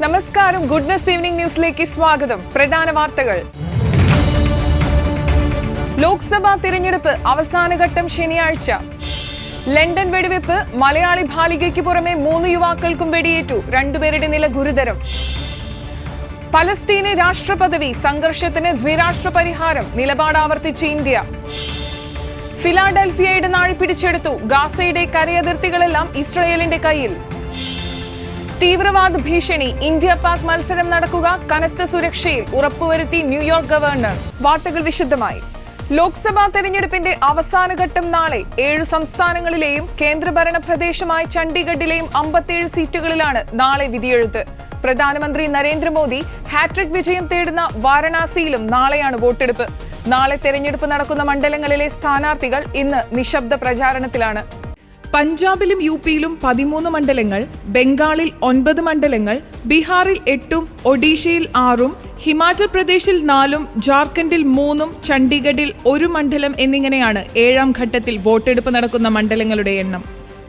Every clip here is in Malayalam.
നമസ്കാരം, ഗുഡ്നസ് ഈവനിംഗ് ന്യൂസിലേക്ക് സ്വാഗതം. പ്രധാന വാർത്തകൾ. ലോക്സഭാ തിരഞ്ഞെടുപ്പ് അവസാനഘട്ടം ശനിയാഴ്ച. ലണ്ടൻ വെടിവെപ്പ്. മലയാളി ബാലികയ്ക്ക് പുറമെ 3 യുവാക്കൾക്കും വെടിയേറ്റു. 2 പേരുടെ നില ഗുരുതരം. പലസ്തീന് രാഷ്ട്രപദവി. സംഘർഷത്തിന് ദ്വിരാഷ്ട്ര പരിഹാരം. നിലപാട് ആവർത്തിച്ച് ഇന്ത്യ. ഫിലാഡൽഫിയയുടെ നാഴി പിടിച്ചെടുത്തു. ഗാസയുടെ കരയതിർത്തികളെല്ലാം ഇസ്രയേലിന്റെ കയ്യിൽ. തീവ്രവാദ ഭീഷണി. ഇന്ത്യ പാക് മത്സരം നടക്കുക കനത്ത സുരക്ഷയിൽ, ഉറപ്പുവരുത്തി ന്യൂയോർക്ക് ഗവർണർ. വാർത്തകൾ വിശദമായി. ലോക്സഭാ തെരഞ്ഞെടുപ്പിന്റെ അവസാനഘട്ടം നാളെ. 7 സംസ്ഥാനങ്ങളിലെയും കേന്ദ്രഭരണ പ്രദേശമായ ചണ്ഡീഗഡിലെയും 57 സീറ്റുകളിലാണ് നാളെ വിധിയെഴുത്ത്. പ്രധാനമന്ത്രി നരേന്ദ്രമോദി ഹാട്രിക് വിജയം തേടുന്ന വാരണാസിയിലും നാളെയാണ് വോട്ടെടുപ്പ്. നാളെ തെരഞ്ഞെടുപ്പ് നടക്കുന്ന മണ്ഡലങ്ങളിലെ സ്ഥാനാർത്ഥികൾ ഇന്ന് നിശബ്ദ പ്രചാരണത്തിലാണ്. പഞ്ചാബിലും യുപിയിലും 13 മണ്ഡലങ്ങൾ, ബംഗാളിൽ 9 മണ്ഡലങ്ങൾ, ബീഹാറിൽ 8, ഒഡീഷയിൽ 6, ഹിമാചൽ പ്രദേശിൽ 4, ജാർഖണ്ഡിൽ 3, ചണ്ഡീഗഡിൽ 1 മണ്ഡലം എന്നിങ്ങനെയാണ് 7ാം ഘട്ടത്തിൽ വോട്ടെടുപ്പ് നടക്കുന്ന മണ്ഡലങ്ങളുടെ എണ്ണം.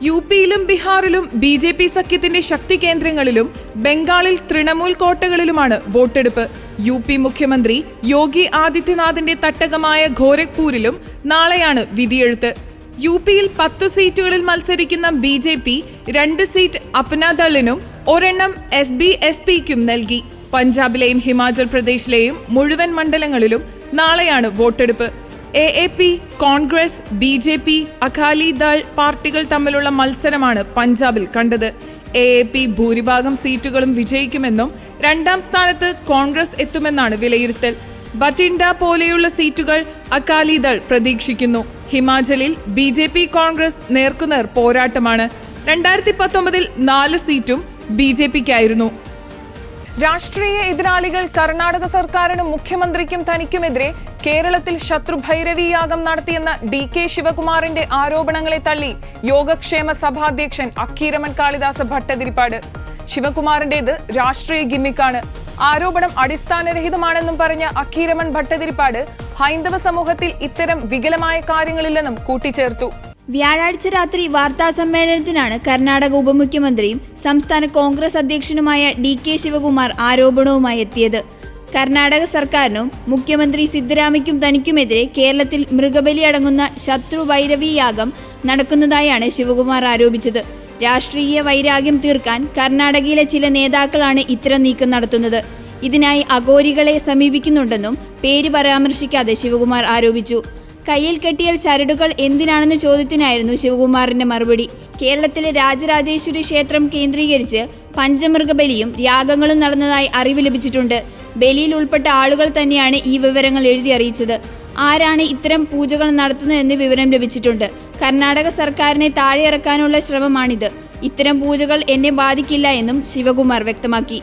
യുപിയിലും ബീഹാറിലും BJP സഖ്യത്തിന്റെ ശക്തി കേന്ദ്രങ്ങളിലും ബംഗാളിൽ തൃണമൂൽ കോട്ടകളിലുമാണ് വോട്ടെടുപ്പ്. UP മുഖ്യമന്ത്രി യോഗി ആദിത്യനാഥിന്റെ തട്ടകമായ ഗോരഖ്പൂരിലും നാളെയാണ് വിധിയെഴുത്ത്. യുപിയിൽ 10 സീറ്റുകളിൽ മത്സരിക്കുന്ന BJP 2 സീറ്റ് അപ്നാദളിനും 1 SBSPക്കും നൽകി. പഞ്ചാബിലെയും ഹിമാചൽ പ്രദേശിലെയും മുഴുവൻ മണ്ഡലങ്ങളിലും നാളെയാണ് വോട്ടെടുപ്പ്. AAP, കോൺഗ്രസ്, BJP, അകാലിദൾ പാർട്ടികൾ തമ്മിലുള്ള മത്സരമാണ് പഞ്ചാബിൽ കണ്ടത്. AAP ഭൂരിഭാഗം സീറ്റുകളും വിജയിക്കുമെന്നും 2ാം സ്ഥാനത്ത് കോൺഗ്രസ് എത്തുമെന്നാണ് വിലയിരുത്തൽ. ബറ്റിൻഡ പോലെയുള്ള സീറ്റുകൾ അകാലിദൾ പ്രതീക്ഷിക്കുന്നു. ഹിമാചലിൽ BJP കോൺഗ്രസ് നേർക്കുനേർ പോരാട്ടമാണ്. 2019-ൽ 4 സീറ്റും BJPക്കായിരുന്നു. രാഷ്ട്രീയ എതിരാളികൾ കർണാടക സർക്കാരിനും മുഖ്യമന്ത്രിക്കും തനിക്കുമെതിരെ കേരളത്തിൽ ശത്രുഭൈരവി യാഗം നടത്തിയെന്ന DK ശിവകുമാറിന്റെ ആരോപണങ്ങളെ തള്ളി യോഗക്ഷേമ സഭാധ്യക്ഷൻ അക്കീരമൺ കാളിദാസ ഭട്ടതിരിപ്പാട്. ശിവകുമാറിന്റേത് രാഷ്ട്രീയ ഗിമ്മിക്കാണ്. ആരോപണം അടിസ്ഥാനരഹിതമാണെന്നും പറഞ്ഞ അക്കീരമൺ ഭട്ടതിരിപ്പാട് ഹൈന്ദവ സമൂഹത്തിൽ ഇത്തരം വികലമായ കാര്യങ്ങളില്ലെന്നും കൂട്ടിച്ചേർത്തു. വ്യാഴാഴ്ച രാത്രി വാർത്താ സമ്മേളനത്തിനാണ് കർണാടക ഉപമുഖ്യമന്ത്രിയും സംസ്ഥാന കോൺഗ്രസ് അധ്യക്ഷനുമായ DK ശിവകുമാർ ആരോപണവുമായി എത്തിയത്. കർണാടക സർക്കാരിനും മുഖ്യമന്ത്രി സിദ്ധരാമയ്ക്കും തനിക്കുമെതിരെ കേരളത്തിൽ മൃഗബലി അടങ്ങുന്ന ശത്രു ഭൈരവി യാഗം നടക്കുന്നതായാണ് ശിവകുമാർ ആരോപിച്ചത്. രാഷ്ട്രീയ വൈരാഗ്യം തീർക്കാൻ കർണാടകയിലെ ചില നേതാക്കളാണ് ഇത്തരം നീക്കം നടത്തുന്നത്. ഇതിനായി അഘോരികളെ സമീപിക്കുന്നുണ്ടെന്നും പേര് പരാമർശിക്കാതെ ശിവകുമാർ ആരോപിച്ചു. കയ്യിൽ കെട്ടിയ ചരടുകൾ എന്തിനാണെന്ന ചോദ്യത്തിനായിരുന്നു ശിവകുമാറിന്റെ മറുപടി. കേരളത്തിലെ രാജരാജേശ്വരി ക്ഷേത്രം കേന്ദ്രീകരിച്ച് പഞ്ചമൃഗബലിയും യാഗങ്ങളും നടന്നതായി അറിവ് ലഭിച്ചിട്ടുണ്ട്. ബലിയിൽ ഉൾപ്പെട്ട ആളുകൾ തന്നെയാണ് ഈ വിവരങ്ങൾ എഴുതി അറിയിച്ചത്. ആരാണ് ഇത്തരം പൂജകൾ നടത്തുന്നതെന്ന് വിവരം ലഭിച്ചിട്ടുണ്ട്. കർണാടക സർക്കാരിനെ താഴെയിറക്കാനുള്ള ശ്രമമാണിത്. ഇത്തരം പൂജകൾ എന്നെ ബാധിക്കില്ല എന്നും ശിവകുമാർ വ്യക്തമാക്കി.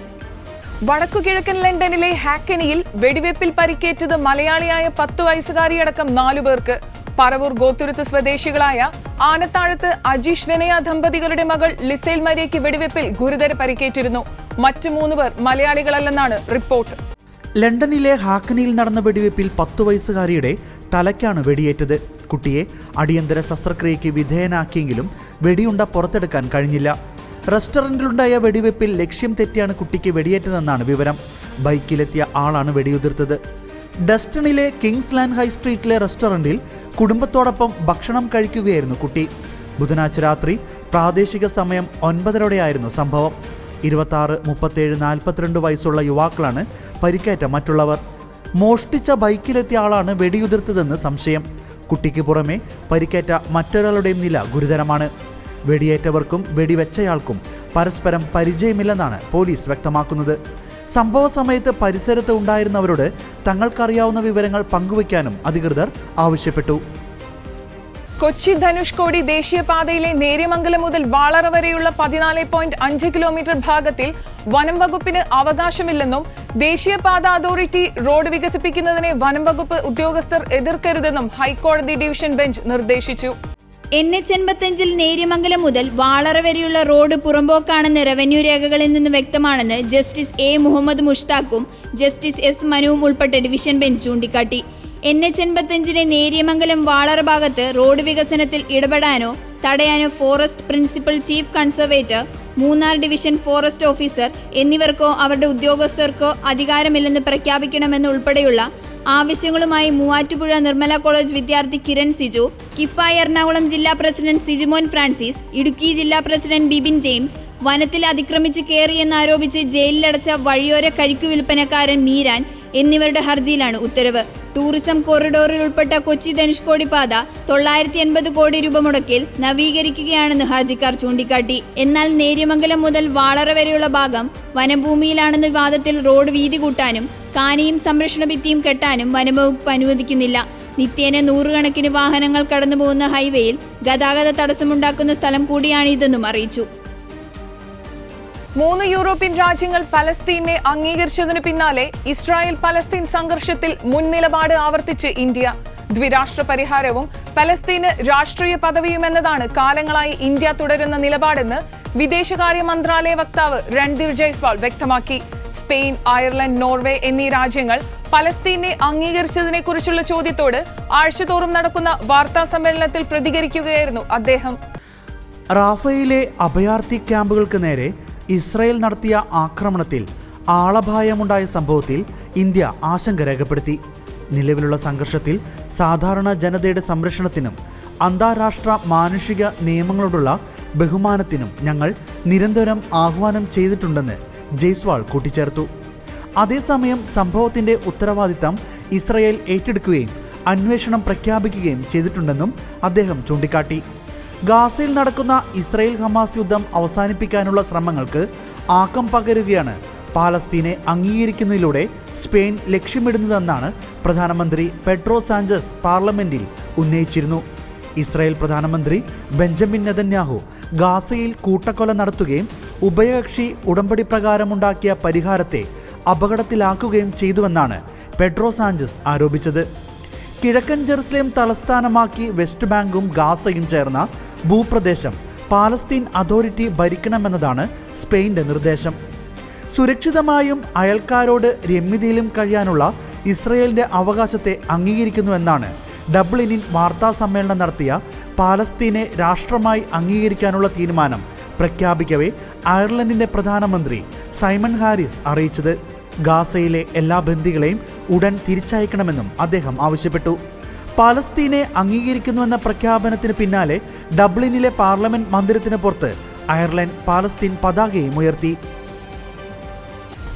വടക്കുകിഴക്കൻ ലണ്ടനിലെ ഹാക്കനിയിൽ വെടിവെപ്പിൽ പരിക്കേറ്റത് മലയാളിയായ 10 വയസ്സുകാരിയടക്കം 4 പേർക്ക്. പറവൂർ ഗോത്തുരുത്ത് സ്വദേശികളായ ആനത്താഴത്ത് അജീഷ് വിനയ ദമ്പതികളുടെ മകൾ ലിസേൽ മരിയയ്ക്ക് വെടിവെപ്പിൽ ഗുരുതര പരിക്കേറ്റിരുന്നു. മറ്റ് 3 പേർ മലയാളികളല്ലെന്നാണ് റിപ്പോർട്ട്. ലണ്ടനിലെ ഹാക്കനിയിൽ നടന്ന വെടിവെപ്പിൽ 10 വയസ്സുകാരിയുടെ തലയ്ക്കാണ് വെടിയേറ്റത്. കുട്ടിയെ അടിയന്തര ശസ്ത്രക്രിയയ്ക്ക് വിധേയനാക്കിയെങ്കിലും വെടിയുണ്ട പുറത്തെടുക്കാൻ കഴിഞ്ഞില്ല. റെസ്റ്റോറൻറ്റിലുണ്ടായ വെടിവെപ്പിൽ ലക്ഷ്യം തെറ്റിയാണ് കുട്ടിക്ക് വെടിയേറ്റതെന്നാണ് വിവരം. ബൈക്കിലെത്തിയ ആളാണ് വെടിയുതിർത്തത്. ഡസ്റ്റണിലെ കിങ്സ് ലാൻഡ് ഹൈ സ്ട്രീറ്റിലെ റെസ്റ്റോറൻറ്റിൽ കുടുംബത്തോടൊപ്പം ഭക്ഷണം കഴിക്കുകയായിരുന്നു കുട്ടി. ബുധനാഴ്ച രാത്രി പ്രാദേശിക സമയം 9:30 സംഭവം. 26, 37, 42 വയസ്സുള്ള യുവാക്കളാണ് പരിക്കേറ്റ മറ്റുള്ളവർ. മോഷ്ടിച്ച ബൈക്കിലെത്തിയ ആളാണ് വെടിയുതിർത്തതെന്ന് സംശയം. കുട്ടിക്ക് പുറമെ പരിക്കേറ്റ മറ്റൊരാളുടെയും നില ഗുരുതരമാണ്. വെടിയേറ്റവർക്കും വെടിവെച്ചയാൾക്കും പരസ്പരം പരിചയമില്ലെന്നാണ് പോലീസ് വ്യക്തമാക്കുന്നത്. സംഭവ സമയത്ത് പരിസരത്ത് ഉണ്ടായിരുന്നവരോട് തങ്ങൾക്കറിയാവുന്ന വിവരങ്ങൾ പങ്കുവയ്ക്കാനും അധികൃതർ ആവശ്യപ്പെട്ടു. കൊച്ചി ധനുഷ്കോടി ദേശീയപാതയിലെ നേര്യമംഗലം മുതൽ വാളറ വരെയുള്ള 14.5 കിലോമീറ്റർ ഭാഗത്തിൽ വനം വകുപ്പിന് അവകാശമില്ലെന്നും ദേശീയപാത അതോറിറ്റി റോഡ് വികസിപ്പിക്കുന്നതിനെ വനം വകുപ്പ് ഉദ്യോഗസ്ഥർ എതിർക്കരുതെന്നും ഹൈക്കോടതി ഡിവിഷൻ ബെഞ്ച് നിർദ്ദേശിച്ചു. NH85 നേര്യമംഗലം മുതൽ വാളറ വരെയുള്ള റോഡ് പുറമ്പോക്കാണെന്ന് റവന്യൂ രേഖകളിൽ നിന്ന് വ്യക്തമാണെന്ന് ജസ്റ്റിസ് A മുഹമ്മദ് മുഷ്താഖും ജസ്റ്റിസ് S മനുവും ഉൾപ്പെട്ട ഡിവിഷൻ ബെഞ്ച് ചൂണ്ടിക്കാട്ടി. NH85 നേര്യമംഗലം വാളറ ഭാഗത്ത് റോഡ് വികസനത്തിൽ ഇടപെടാനോ തടയാനോ forest principal chief conservator Munnar division forest officer എന്നിവർക്കോ അവരുടെ ഉദ്യോഗസ്ഥർക്കോ അധികാരമില്ലെന്ന് പ്രഖ്യാപിക്കണമെന്ന് ഉൾപ്പെടെയുള്ള ആവശ്യങ്ങളുമായി മൂവാറ്റുപുഴ നിർമ്മല കോളേജ് വിദ്യാർത്ഥി കിരൺ സിജു, കിഫായ് എറണാകുളം ജില്ലാ പ്രസിഡന്റ് സിജുമോൻ ഫ്രാൻസിസ്, ഇടുക്കി ജില്ലാ പ്രസിഡന്റ് ബിബിൻ ജെയിംസ്, വനത്തിൽ അതിക്രമിച്ച് കയറിയെന്നാരോപിച്ച് ജയിലിലടച്ച വഴിയോര കരിക്കു വിൽപ്പനക്കാരൻ മീരാൻ എന്നിവരുടെ ഹർജിയിലാണ് ഉത്തരവ്. ടൂറിസം കോറിഡോറിൽ ഉൾപ്പെട്ട കൊച്ചി ധനുഷ്കോടി പാത 980 കോടി രൂപ മുടക്കിൽ നവീകരിക്കുകയാണെന്ന് ഹർജിക്കാർ ചൂണ്ടിക്കാട്ടി. എന്നാൽ നേര്യമംഗലം മുതൽ വാളറ വരെയുള്ള ഭാഗം വനഭൂമിയിലാണെന്ന വാദത്തിൽ റോഡ് വീതി കൂട്ടാനും കാനിയും സംരക്ഷണ ഭിത്തിയും കെട്ടാനും വനംവകുപ്പ് അനുവദിക്കുന്നില്ല. നിത്യേന നൂറുകണക്കിന് വാഹനങ്ങൾ കടന്നുപോകുന്ന ഹൈവേയിൽ ഗതാഗത തടസ്സമുണ്ടാക്കുന്ന സ്ഥലം കൂടിയാണിതെന്നും അറിയിച്ചു. 3 യൂറോപ്യൻ രാജ്യങ്ങൾ പലസ്തീനെ അംഗീകരിച്ചതിനു പിന്നാലെ ഇസ്രായേൽ പലസ്തീൻ സംഘർഷത്തിൽ മുൻനിലപാട് ആവർത്തിച്ച് ഇന്ത്യ. ദ്വിരാഷ്ട്ര പരിഹാരവും പലസ്തീന് രാഷ്ട്രീയ പദവിയും എന്നതാണ് കാലങ്ങളായി ഇന്ത്യ തുടരുന്ന നിലപാടെന്ന് വിദേശകാര്യ മന്ത്രാലയ വക്താവ് രൺധീർ ജയ്സ്വാൾ വ്യക്തമാക്കി. സ്പെയിൻ, അയർലൻഡ്, നോർവേ എന്നീ രാജ്യങ്ങൾ പലസ്തീനെ അംഗീകരിച്ചതിനെ കുറിച്ചുള്ള ചോദ്യത്തോട് ആഴ്ചതോറും നടക്കുന്ന വാർത്താ സമ്മേളനത്തിൽ പ്രതികരിക്കുകയായിരുന്നു അദ്ദേഹം. റാഫയിലെ അഭയാർത്ഥി ക്യാമ്പുകൾക്ക് നേരെ ഇസ്രായേൽ നടത്തിയ ആക്രമണത്തിൽ ആളപായമുണ്ടായ സംഭവത്തിൽ ഇന്ത്യ ആശങ്ക രേഖപ്പെടുത്തി. നിലവിലുള്ള സംഘർഷത്തിൽ സാധാരണ ജനതയുടെ സംരക്ഷണത്തിനും അന്താരാഷ്ട്ര മാനുഷിക നിയമങ്ങളോടുള്ള ബഹുമാനത്തിനും ഞങ്ങൾ നിരന്തരം ആഹ്വാനം ചെയ്തിട്ടുണ്ടെന്ന് ജയ്സ്വാൾ കൂട്ടിച്ചേർത്തു. അതേസമയം സംഭവത്തിൻ്റെ ഉത്തരവാദിത്തം ഇസ്രായേൽ ഏറ്റെടുക്കുകയും അന്വേഷണം പ്രഖ്യാപിക്കുകയും ചെയ്തിട്ടുണ്ടെന്നും അദ്ദേഹം ചൂണ്ടിക്കാട്ടി. ഗാസയിൽ നടക്കുന്ന ഇസ്രായേൽ ഹമാസ് യുദ്ധം അവസാനിപ്പിക്കാനുള്ള ശ്രമങ്ങൾക്ക് ആക്കം പകരുകയാണ് പാലസ്തീനെ അംഗീകരിക്കുന്നതിലൂടെ സ്പെയിൻ ലക്ഷ്യമിടുന്നതെന്നാണ് പ്രധാനമന്ത്രി പെഡ്രോ സാഞ്ചസ് പാർലമെന്റിൽ ഉന്നയിച്ചിരുന്നു. ഇസ്രായേൽ പ്രധാനമന്ത്രി ബെഞ്ചമിൻ നെതന്യാഹു ഗാസയിൽ കൂട്ടക്കൊല നടത്തുകയും ഉഭയകക്ഷി ഉടമ്പടി പ്രകാരമുണ്ടാക്കിയ പരിഹാരത്തെ അപകടത്തിലാക്കുകയും ചെയ്തുവെന്നാണ് പെഡ്രോ സാഞ്ചസ് ആരോപിച്ചത്. കിഴക്കൻ ജെറുസലേം തലസ്ഥാനമാക്കി വെസ്റ്റ് ബാങ്കും ഗാസയും ചേർന്ന ഭൂപ്രദേശം പാലസ്തീൻ അതോറിറ്റി ഭരിക്കണമെന്നതാണ് സ്പെയിൻ്റെ നിർദ്ദേശം. സുരക്ഷിതമായും അയൽക്കാരോട് രമ്യതയിലും കഴിയാനുള്ള ഇസ്രയേലിൻ്റെ അവകാശത്തെ അംഗീകരിക്കുന്നുവെന്നാണ് ഡബ്ലിനിൽ വാർത്താ സമ്മേളനം നടത്തിയ പാലസ്തീനെ രാഷ്ട്രമായി അംഗീകരിക്കാനുള്ള തീരുമാനം പ്രഖ്യാപിക്കവേ അയർലൻഡിൻ്റെ പ്രധാനമന്ത്രി സൈമൺ ഹാരിസ് അറിയിച്ചത്. ഗാസയിലെ എല്ലാ ബന്ദികളെയും ഉടൻ തിരിച്ചയക്കണമെന്നും അദ്ദേഹം ആവശ്യപ്പെട്ടു. പാലസ്തീനെ അംഗീകരിക്കുന്നുവെന്ന പ്രഖ്യാപനത്തിന് പിന്നാലെ ഡബ്ലിനിലെ പാർലമെന്റ് മന്ദിരത്തിന് പുറത്ത് അയർലൻഡ് പാലസ്തീൻ പതാകയും ഉയർത്തി.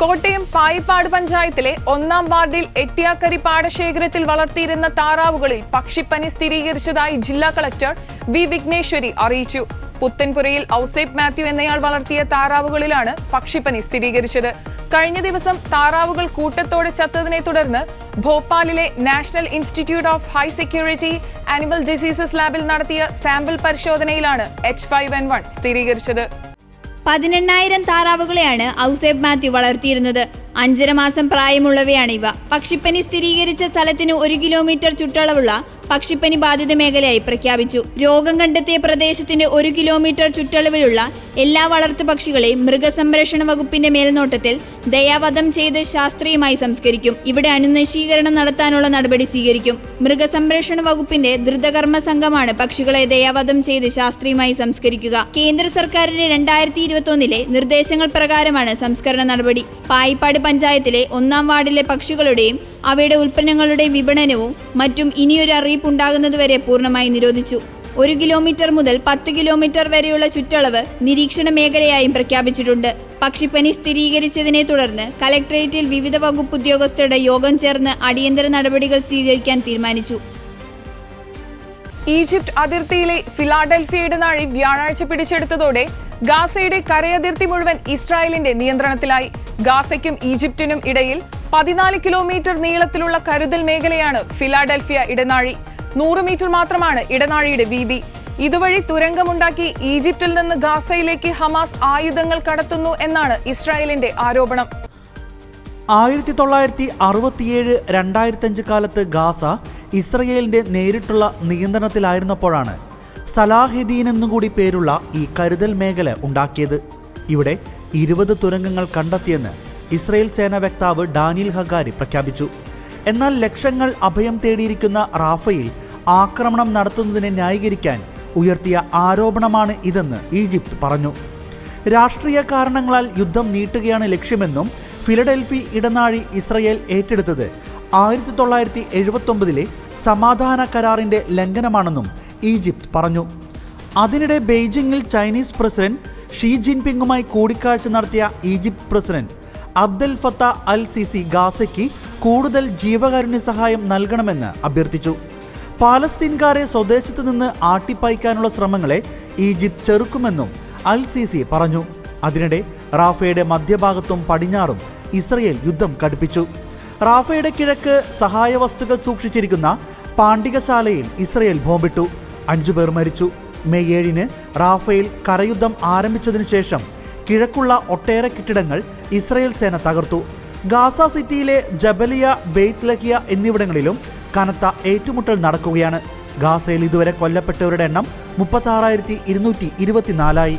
കോട്ടയം പായിപ്പാട് പഞ്ചായത്തിലെ 1-ാം വാർഡിൽ എട്ടിയാക്കരി പാടശേഖരത്തിൽ വളർത്തിയിരുന്ന താറാവുകളിൽ പക്ഷിപ്പനി സ്ഥിരീകരിച്ചതായി ജില്ലാ കളക്ടർ വി വിഘ്നേശ്വരി അറിയിച്ചു. പുത്തൻപുരയിൽ ഔസേപ്പ് മാത്യു എന്നയാൾ വളർത്തിയ താറാവുകളിലാണ് പക്ഷിപ്പനി സ്ഥിരീകരിച്ചത്. കഴിഞ്ഞ ദിവസം താറാവുകൾ കൂട്ടത്തോടെ ചത്തതിനെ തുടർന്ന് ഭോപ്പാലിലെ national institute of high security animal diseases ലാബിൽ നടത്തിയ സാമ്പിൾ പരിശോധനയിലാണ് H5N1 സ്ഥിരീകരിച്ചത്. 18,000 താറാവുകളെയാണ് ഔസേപ്പ് മാത്യു വളർത്തിയിരുന്നത്. 5.5 മാസം പ്രായമുള്ളവയാണ് ഇവ. പക്ഷിപ്പനി സ്ഥിരീകരിച്ച സ്ഥലത്തിന് 1 കിലോമീറ്റർ ചുറ്റളവുള്ള പക്ഷിപ്പനി ബാധിത മേഖലയായി പ്രഖ്യാപിച്ചു. രോഗം കണ്ടെത്തിയ പ്രദേശത്തിന്റെ 1 കിലോമീറ്റർ ചുറ്റളവിലുള്ള എല്ലാ വളർത്തു പക്ഷികളെയും മൃഗസംരക്ഷണ വകുപ്പിന്റെ മേൽനോട്ടത്തിൽ ദയാവധം ചെയ്ത് ശാസ്ത്രീയമായി സംസ്കരിക്കും. ഇവിടെ അണുനശീകരണം നടത്താനുള്ള നടപടി സ്വീകരിക്കും. മൃഗസംരക്ഷണ വകുപ്പിന്റെ ദ്രുതകർമ്മ സംഘമാണ് പക്ഷികളെ ദയാവധം ചെയ്ത് ശാസ്ത്രീയമായി സംസ്കരിക്കുക. കേന്ദ്ര സർക്കാരിന്റെ 2021 നിർദ്ദേശങ്ങൾ പ്രകാരമാണ് സംസ്കരണ നടപടി. പായിപ്പാട് പഞ്ചായത്തിലെ 1-ാം വാർഡിലെ പക്ഷികളുടെയും അവയുടെ ഉൽപ്പന്നങ്ങളുടെയും വിപണനവും മറ്റും ഇനിയൊരു അറിയിപ്പ് ഉണ്ടാകുന്നതുവരെ പൂർണ്ണമായി നിരോധിച്ചു. 1 കിലോമീറ്റർ മുതൽ 10 കിലോമീറ്റർ വരെയുള്ള ചുറ്റളവ് നിരീക്ഷണ മേഖലയായും പ്രഖ്യാപിച്ചിട്ടുണ്ട്. പക്ഷിപ്പനി സ്ഥിരീകരിച്ചതിനെ തുടർന്ന് കലക്ടറേറ്റിൽ വിവിധ വകുപ്പ് ഉദ്യോഗസ്ഥരുടെ യോഗം ചേർന്ന് അടിയന്തര നടപടികൾ സ്വീകരിക്കാൻ തീരുമാനിച്ചു. ഈജിപ്ത് അതിർത്തിയിലെ ഫിലാഡൽഫിയ ഇടനാഴി വ്യാഴാഴ്ച പിടിച്ചെടുത്തതോടെ ഗാസയുടെ കരയതിർത്തി മുഴുവൻ ഇസ്രായേലിന്റെ നിയന്ത്രണത്തിലായി. ഗാസയ്ക്കും ഈജിപ്തിനും ഇടയിൽ 14 കിലോമീറ്റർ നീളത്തിലുള്ള കരുതൽ മേഖലയാണ് ഫിലാഡൽഫിയ ഇടനാഴി. 100 മീറ്റർ മാത്രമാണ് ഇടനാഴിയുടെ വീതി. ഇതുവഴി തുരങ്കമുണ്ടാക്കി ഈജിപ്തിൽ നിന്ന് ഗാസയിലേക്ക് ഹമാസ് ആയുധങ്ങൾ കടത്തുന്നു എന്നാണ് ഇസ്രായേലിന്റെ ആരോപണം. 1967-2005 കാലത്ത് ഗാസ ഇസ്രയേലിന്റെ നേരിട്ടുള്ള നിയന്ത്രണത്തിലായിരുന്നപ്പോഴാണ് സലാഹിദ്ദീൻ എന്നുകൂടി പേരുള്ള ഈ കരുതൽ മേഖല ഉണ്ടാക്കിയത്. ഇവിടെ 20 തുരങ്കങ്ങൾ കണ്ടെത്തിയെന്ന് ഇസ്രയേൽ സേനാ വക്താവ് ഡാനിയൽ ഹഗാരി പ്രഖ്യാപിച്ചു. എന്നാൽ ലക്ഷങ്ങൾ അഭയം തേടിയിരിക്കുന്ന റാഫയിൽ ആക്രമണം നടത്തുന്നതിനെ ന്യായീകരിക്കാൻ ഉയർത്തിയ ആരോപണമാണ് ഇതെന്ന് ഈജിപ്ത് പറഞ്ഞു. രാഷ്ട്രീയ കാരണങ്ങളാൽ യുദ്ധം നീട്ടുകയാണ് ലക്ഷ്യമെന്നും ഫിലഡൽഫി ഇടനാഴി ഇസ്രയേൽ ഏറ്റെടുത്തത് 1979 സമാധാന കരാറിന്റെ ലംഘനമാണെന്നും ഈജിപ്ത് പറഞ്ഞു. അതിനിടെ ബെയ്ജിംഗിൽ ചൈനീസ് പ്രസിഡന്റ് ഷീ ജിൻപിങ്ങുമായി കൂടിക്കാഴ്ച നടത്തിയ Egypt president Abdel Fattah al Sisi ഗാസയ്ക്ക് കൂടുതൽ ജീവകാരുണ്യ സഹായം നൽകണമെന്ന് അഭ്യർത്ഥിച്ചു. പാലസ്തീൻകാരെ സ്വദേശത്ത് നിന്ന് ആട്ടിപ്പായിക്കാനുള്ള ശ്രമങ്ങളെ ഈജിപ്ത് ചെറുക്കുമെന്നും അൽ സിസി പറഞ്ഞു. അതിനിടെ റാഫയുടെ മധ്യഭാഗത്തും പടിഞ്ഞാറും ഇസ്രയേൽ യുദ്ധം കടുപ്പിച്ചു. റാഫയുടെ കിഴക്ക് സഹായ വസ്തുക്കൾ സൂക്ഷിച്ചിരിക്കുന്ന പാണ്ഡികശാലയിൽ ഇസ്രയേൽ ബോംബിട്ടു. 5 പേർ മരിച്ചു. മെയ് 7 റാഫയിൽ കരയുദ്ധം ആരംഭിച്ചതിനു ശേഷം കിഴക്കുള്ള ഒട്ടേറെ കെട്ടിടങ്ങൾ ഇസ്രയേൽ സേന തകർത്തു. ഗാസ സിറ്റിയിലെ ജബലിയ, ബെയ്ത്ത് ലഹിയ എന്നിവിടങ്ങളിലും കനത്ത ഏറ്റുമുട്ടൽ നടക്കുകയാണ്. ഗാസയിൽ ഇതുവരെ കൊല്ലപ്പെട്ടവരുടെ എണ്ണം 36,224.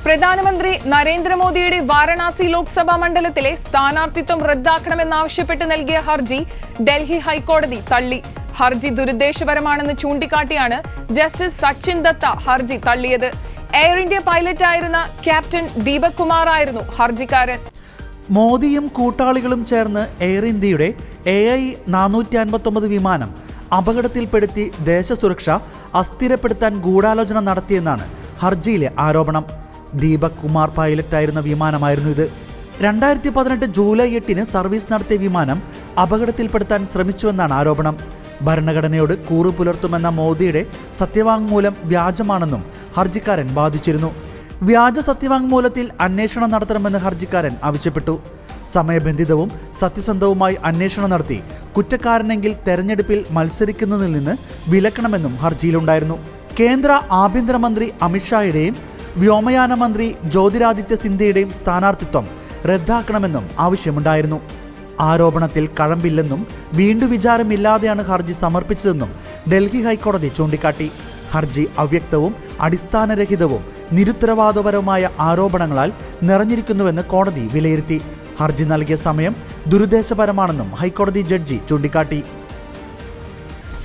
പ്രധാനമന്ത്രി നരേന്ദ്രമോദിയുടെ വാരണാസി ലോക്സഭാ മണ്ഡലത്തിലെ സ്ഥാനാർത്ഥിത്വം റദ്ദാക്കണമെന്നാവശ്യപ്പെട്ട് നൽകിയ ഹർജി ഡൽഹി ഹൈക്കോടതി തള്ളി. ഹർജി ദുരുദ്ദേശപരമാണെന്ന് ചൂണ്ടിക്കാട്ടിയാണ് ജസ്റ്റിസ് സച്ചിൻ ദത്ത ഹർജി തള്ളിയത്. എയർ ഇന്ത്യ പൈലറ്റായിരുന്ന ക്യാപ്റ്റൻ ദീപക് കുമാർ ആയിരുന്നു ഹർജിക്കാരൻ. മോദിയും കൂട്ടാളികളും ചേർന്ന് എയർ ഇന്ത്യയുടെ AI-459 വിമാനം അപകടത്തിൽപ്പെടുത്തി ദേശസുരക്ഷ അസ്ഥിരപ്പെടുത്താൻ ഗൂഢാലോചന നടത്തിയെന്നാണ് ഹർജിയിലെ ആരോപണം. ദീപക് കുമാർ പൈലറ്റായിരുന്ന വിമാനമായിരുന്നു ഇത്. 2018 ജൂലൈ 8 സർവീസ് നടത്തിയ വിമാനം അപകടത്തിൽപ്പെടുത്താൻ ശ്രമിച്ചുവെന്നാണ് ആരോപണം. ഭരണഘടനയോട് കൂറു പുലർത്തുമെന്ന മോദിയുടെ സത്യവാങ്മൂലം വ്യാജമാണെന്നും ഹർജിക്കാരൻ വാദിച്ചിരുന്നു. വ്യാജ സത്യവാങ്മൂലത്തിൽ അന്വേഷണം നടത്തണമെന്ന് ഹർജിക്കാരൻ ആവശ്യപ്പെട്ടു. സമയബന്ധിതവും സത്യസന്ധവുമായി അന്വേഷണം നടത്തി കുറ്റക്കാരനെങ്കിൽ തെരഞ്ഞെടുപ്പിൽ മത്സരിക്കുന്നതിൽ നിന്ന് വിലക്കണമെന്നും ഹർജിയിലുണ്ടായിരുന്നു. കേന്ദ്ര ആഭ്യന്തരമന്ത്രി അമിത്ഷായുടെയും വ്യോമയാന മന്ത്രി ജ്യോതിരാദിത്യ സിന്ധ്യയുടെയും സ്ഥാനാർത്ഥിത്വം റദ്ദാക്കണമെന്നും ആവശ്യമുണ്ടായിരുന്നു. ആരോപണത്തിൽ കഴമ്പില്ലെന്നും വീണ്ടും വിചാരമില്ലാതെയാണ് ഹർജി സമർപ്പിച്ചതെന്നും ഡൽഹി ഹൈക്കോടതി ചൂണ്ടിക്കാട്ടി. ഹർജി അവ്യക്തവും അടിസ്ഥാനരഹിതവും നിരുത്തരവാദപരവുമായ ആരോപണങ്ങളാൽ നിറഞ്ഞിരിക്കുന്നുവെന്ന് കോടതി വിലയിരുത്തി. ഹർജി നൽകിയ സമയം ദുരുദ്ദേശപരമാണെന്നും ഹൈക്കോടതി ജഡ്ജി ചൂണ്ടിക്കാട്ടി.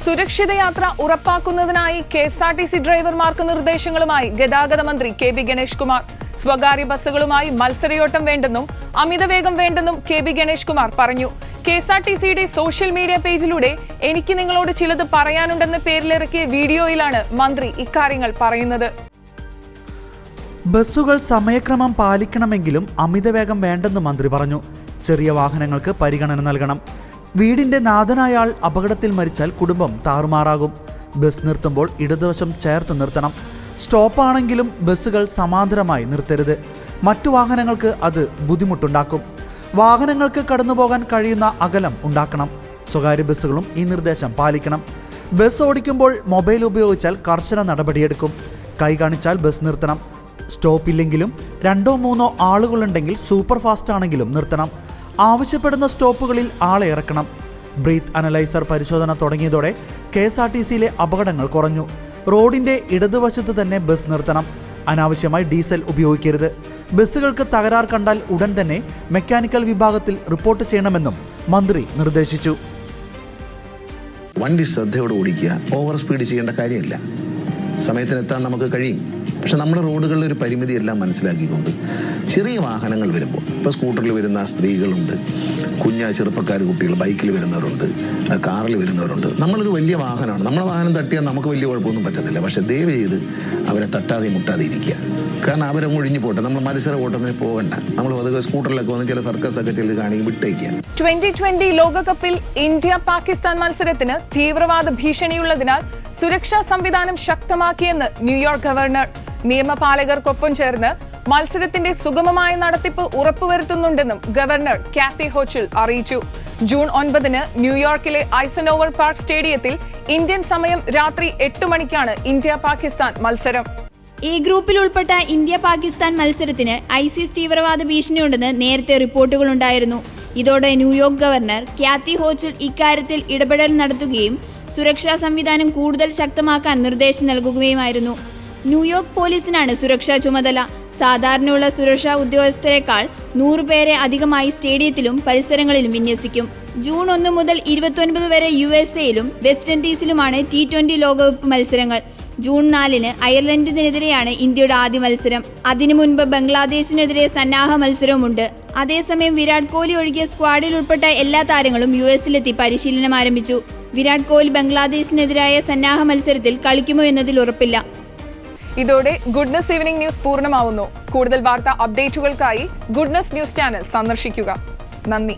സുരക്ഷിത യാത്ര ഉറപ്പാക്കുന്നതിനായി KSRTC ഡ്രൈവർമാർക്ക് നിർദ്ദേശങ്ങളുമായി ഗതാഗത മന്ത്രി KB ഗണേഷ് കുമാർ. സ്വകാര്യ ബസ്സുകളുമായി മത്സരയോട്ടം വേണ്ടെന്നും അമിതവേഗം വേണ്ടെന്നും KB ഗണേഷ് കുമാർ പറഞ്ഞു. KSRTCയുടെ സോഷ്യൽ മീഡിയ പേജിലൂടെ എനിക്ക് നിങ്ങളോട് ചിലത് പറയാനുണ്ടെന്ന പേരിലിറക്കിയ വീഡിയോയിലാണ് മന്ത്രി ഇക്കാര്യങ്ങൾ പറയുന്നത്. ബസ്സുകൾ സമയക്രമം പാലിക്കണമെങ്കിലും അമിതവേഗം വേണ്ടെന്ന് മന്ത്രി പറഞ്ഞു. ചെറിയ വാഹനങ്ങൾക്ക് പരിഗണന നൽകണം. വീടിന്റെ നാഥനായാൾ അപകടത്തിൽ മരിച്ചാൽ കുടുംബം താറുമാറാകും. ബസ് നിർത്തുമ്പോൾ ഇടതുവശം ചേർത്ത് നിർത്തണം. സ്റ്റോപ്പാണെങ്കിലും ബസ്സുകൾ സമാന്തരമായി നിർത്തരുത്. മറ്റു വാഹനങ്ങൾക്ക് അത് ബുദ്ധിമുട്ടുണ്ടാക്കും. വാഹനങ്ങൾക്ക് കടന്നുപോകാൻ കഴിയുന്ന അകലം ഉണ്ടാക്കണം. സ്വകാര്യ ബസ്സുകളും ഈ നിർദ്ദേശം പാലിക്കണം. ബസ് ഓടിക്കുമ്പോൾ മൊബൈൽ ഉപയോഗിച്ചാൽ കർശന നടപടിയെടുക്കും. കൈ കാണിച്ചാൽ ബസ് നിർത്തണം. സ്റ്റോപ്പില്ലെങ്കിലും 2-3 ആളുകളുണ്ടെങ്കിൽ സൂപ്പർ ഫാസ്റ്റ് ആണെങ്കിലും നിർത്തണം. ആവശ്യപ്പെടുന്ന സ്റ്റോപ്പുകളിൽ ആളെ ഇറക്കണം. ബ്രീത്ത് അനലൈസർ പരിശോധന തുടങ്ങിയതോടെ KSRTCയിലെ അപകടങ്ങൾ കുറഞ്ഞു. റോഡിന്റെ ഇടതുവശത്ത് തന്നെ ബസ് നിർത്തണം. അനാവശ്യമായി ഡീസൽ ഉപയോഗിക്കരുത്. ബസ്സുകൾക്ക് തകരാർ കണ്ടാൽ ഉടൻ തന്നെ മെക്കാനിക്കൽ വിഭാഗത്തിൽ റിപ്പോർട്ട് ചെയ്യണമെന്നും മന്ത്രി നിർദ്ദേശിച്ചു. വണ്ടി ശ്രദ്ധയോടെ ഓടിക്കുക. ഓവർ സ്പീഡ് ചെയ്യേണ്ട കാര്യമില്ല. സമയത്തിനെത്താൻ നമുക്ക് കഴിയും. പക്ഷെ നമ്മുടെ റോഡുകളിൽ ഒരു പരിമിതി എല്ലാം മനസ്സിലാക്കിക്കൊണ്ട് ചെറിയ വാഹനങ്ങൾ വരുമ്പോൾ, ഇപ്പോൾ സ്കൂട്ടറിൽ വരുന്ന സ്ത്രീകളുണ്ട്, ചെറുപ്പക്കാർ കുട്ടികൾ, ബൈക്കിൽ വരുന്നവരുണ്ട്, കാറിൽ വരുന്നവരുണ്ട്. നമ്മളൊരു വലിയ വാഹനമാണ്. നമ്മളെ വാഹനം തട്ടിയാൽ നമുക്ക് വലിയ കുഴപ്പമൊന്നും പറ്റത്തില്ല. പക്ഷെ ദയവ് ചെയ്ത് അവരെ തട്ടാതെ മുട്ടാതെ ഇരിക്കുക. കാരണം അവരെ ഒഴിഞ്ഞു പോട്ടെ. നമ്മൾ മത്സര ഓട്ടത്തിന് പോകണ്ട. നമ്മൾ പതുക്കെ സ്കൂട്ടറിലൊക്കെ വന്ന് ചില സർക്കസ് ഒക്കെ ചെല്ലു കാണിക്കും വിട്ടേക്കുക. 2020 ലോകകപ്പിൽ ഇന്ത്യ പാകിസ്ഥാൻ മത്സരത്തിന് തീവ്രവാദ ഭീഷണിയുള്ളതിനാൽ സുരക്ഷാ സംവിധാനം ശക്തമാക്കിയെന്ന് ന്യൂയോർക്ക് ഗവർണർ. നിയമപാലകർക്കൊപ്പം ചേർന്ന് മത്സരത്തിന്റെ സുഗമമായ നടത്തിപ്പ് ഉറപ്പുവരുത്തുന്നുണ്ടെന്നും ഗവർണർ കാത്തി ഹോച്ചിൽ അറിയിച്ചു. ജൂൺ 9 ന്യൂയോർക്കിലെ ഐസനോവർ പാർക്ക് സ്റ്റേഡിയത്തിൽ ഇന്ത്യൻ സമയം രാത്രി 8 മണിക്കാണ് ഇന്ത്യ പാകിസ്ഥാൻ മത്സരം. എ ഗ്രൂപ്പിൽ ഉൾപ്പെട്ട ഇന്ത്യ പാകിസ്ഥാൻ മത്സരത്തിന് ISIS തീവ്രവാദ ഭീഷണിയുണ്ടെന്ന് നേരത്തെ റിപ്പോർട്ടുകളുണ്ടായിരുന്നു. ഇതോടെ ന്യൂയോർക്ക് ഗവർണർ കാത്തി ഹോച്ചിൽ ഇക്കാര്യത്തിൽ ഇടപെടൽ നടത്തുകയും സുരക്ഷാ സംവിധാനം കൂടുതൽ ശക്തമാക്കാൻ നിർദ്ദേശം നൽകുകയുമായിരുന്നു. ന്യൂയോർക്ക് പോലീസിനാണ് സുരക്ഷാ ചുമതല. സാധാരണയുള്ള സുരക്ഷാ ഉദ്യോഗസ്ഥരെക്കാൾ 100 പേരെ അധികമായി സ്റ്റേഡിയത്തിലും പരിസരങ്ങളിലും വിന്യസിക്കും. ജൂൺ 1 മുതൽ 29 വരെ USA-യിലും വെസ്റ്റ് ഇൻഡീസിലുമാണ് T20 ലോകകപ്പ് മത്സരങ്ങൾ. ജൂൺ 4-ന് അയർലൻഡിനെതിരെയാണ് ഇന്ത്യയുടെ ആദ്യ മത്സരം. അതിനു മുൻപ് ബംഗ്ലാദേശിനെതിരെ സന്നാഹ മത്സരവുമുണ്ട്. അതേസമയം വിരാട് കോഹ്ലി ഒഴികെ സ്ക്വാഡിൽ ഉൾപ്പെട്ട എല്ലാ താരങ്ങളും US-ലെത്തി പരിശീലനം ആരംഭിച്ചു. വിരാട് കോഹ്ലി ബംഗ്ലാദേശിനെതിരായ സന്നാഹ മത്സരത്തിൽ കളിക്കുമോ എന്നതിൽ ഉറപ്പില്ല. ഇതോടെ ഗുഡ്നസ് ഈവനിംഗ് ന്യൂസ് പൂർണ്ണമാവുന്നു. കൂടുതൽ വാർത്താ അപ്ഡേറ്റുകൾക്കായി ഗുഡ്നസ് ന്യൂസ് ചാനൽ സന്ദർശിക്കുക. നന്ദി.